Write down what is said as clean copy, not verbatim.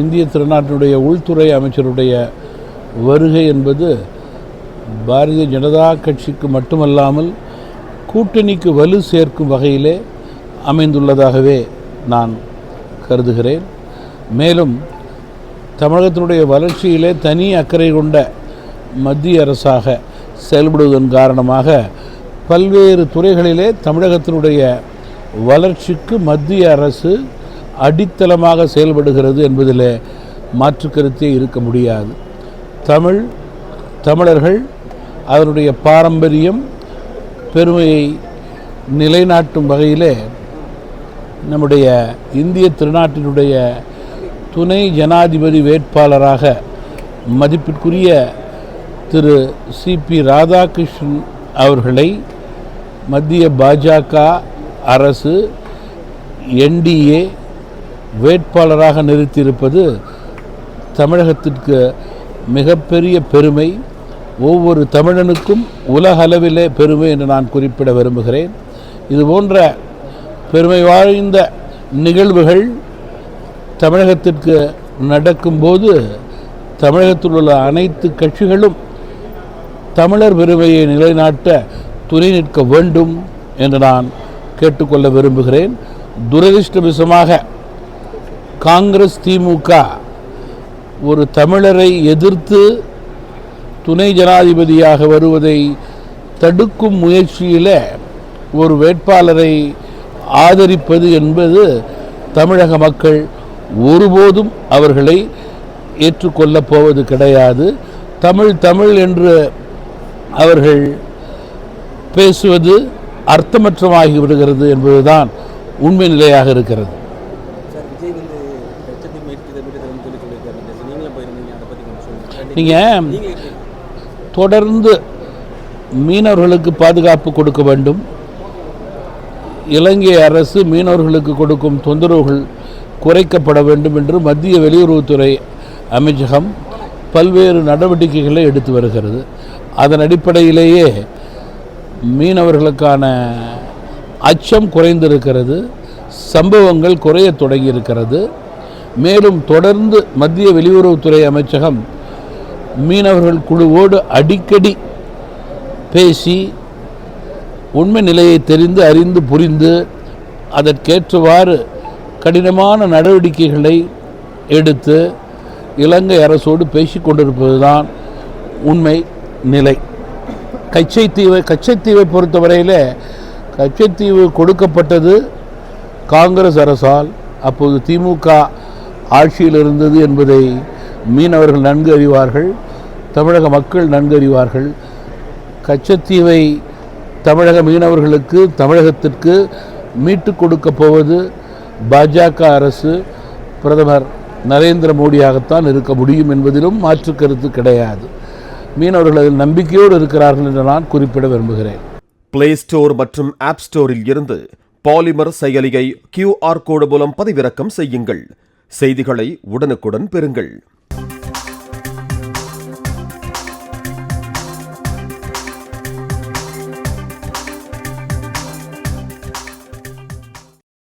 இந்திய திருநாட்டினுடைய உள்துறை அமைச்சருடைய வருகை என்பது பாரதிய ஜனதா கட்சிக்கு மட்டுமல்லாமல் கூட்டணிக்கு வலு சேர்க்கும் வகையிலே அமைந்துள்ளதாகவே நான் கருதுகிறேன். மேலும் தமிழகத்தினுடைய வளர்ச்சியிலே தனி அக்கறை கொண்ட மத்திய அரசாக செயல்படுவதன் காரணமாக பல்வேறு துறைகளிலே தமிழகத்தினுடைய வளர்ச்சிக்கு மத்திய அரசு அடித்தளமாக செயல்படுகிறது என்பதில் மாற்று கருத்தே இருக்க முடியாது. தமிழர்கள் அதனுடைய பாரம்பரியம் பெருமையை நிலைநாட்டும் வகையிலே நம்முடைய இந்திய திருநாட்டினுடைய துணை ஜனாதிபதி வேட்பாளராக மதிப்பிற்குரிய திரு சிபி ராதாகிருஷ்ணன் அவர்களை மத்திய பாஜக அரசு என்டிஏ வேட்பாளராக நிறுத்தியிருப்பது தமிழகத்திற்கு மிகப்பெரிய பெருமை, ஒவ்வொரு தமிழனுக்கும் உலக அளவிலே பெருமை என்று நான் குறிப்பிட விரும்புகிறேன். இதுபோன்ற பெருமை வாய்ந்த நிகழ்வுகள் தமிழகத்திற்கு நடக்கும்போது தமிழகத்தில் உள்ள அனைத்து கட்சிகளும் தமிழர் பெருமையை நிலைநாட்ட துணை நிற்க வேண்டும் என்று நான் கேட்டுக்கொள்ள விரும்புகிறேன். துரதிர்ஷ்டவசமாக காங்கிரஸ் திமுக ஒரு தமிழரை எதிர்த்து துணை ஜனாதிபதியாக வருவதை தடுக்கும் முயற்சியில் ஒரு வேட்பாளரை ஆதரிப்பது என்பது தமிழக மக்கள் ஒருபோதும் அவர்களை ஏற்றுக்கொள்ளப் போவது கிடையாது. தமிழ் என்று அவர்கள் பேசுவது அர்த்தமற்றமாகி விடுகிறது என்பதுதான் உண்மை நிலையாக இருக்கிறது. நீங்கள் தொடர்ந்து மீனவர்களுக்கு பாதுகாப்பு கொடுக்க வேண்டும். இலங்கை அரசு மீனவர்களுக்கு கொடுக்கும் தொந்தரவுகள் குறைக்கப்பட வேண்டும் என்று மத்திய வெளியுறவுத்துறை அமைச்சகம் பல்வேறு நடவடிக்கைகளை எடுத்து வருகிறது. அதன் அடிப்படையிலேயே மீனவர்களுக்கான அச்சம் குறைந்திருக்கிறது, சம்பவங்கள் குறைய தொடங்கியிருக்கிறது. மேலும் தொடர்ந்து மத்திய வெளியுறவுத்துறை அமைச்சகம் மீனவர்கள் குழுவோடு அடிக்கடி பேசி உண்மை நிலையை தெரிந்து அறிந்து புரிந்து அதற்கேற்றவாறு கடினமான நடவடிக்கைகளை எடுத்து இலங்கை அரசோடு பேசிக்கொண்டிருப்பதுதான் உண்மை நிலை. கச்சைத்தீவை பொறுத்தவரையில் கச்சைத்தீவு கொடுக்கப்பட்டது காங்கிரஸ் அரசால், அப்போது திமுக ஆட்சியில் இருந்தது என்பதை மீனவர்கள் நன்கு அறிவார்கள், தமிழக மக்கள் நன்கு அறிவார்கள். கச்சத்தீவை தமிழக மீனவர்களுக்கு தமிழகத்திற்கு மீட்டு கொடுக்க போவது பாஜக அரசு, பிரதமர் நரேந்திர மோடியாகத்தான் இருக்க முடியும் என்பதிலும் மாற்று கருத்து கிடையாது. மீனவர்கள் அதில் நம்பிக்கையோடு இருக்கிறார்கள் என்று நான் குறிப்பிட விரும்புகிறேன். பிளே ஸ்டோர் மற்றும் ஆப் ஸ்டோரில் இருந்து பாலிமர் செயலியை QR கோடு மூலம் பதிவிறக்கம் செய்யுங்கள். செய்திகளை உடனுக்குடன் பெறுங்கள்.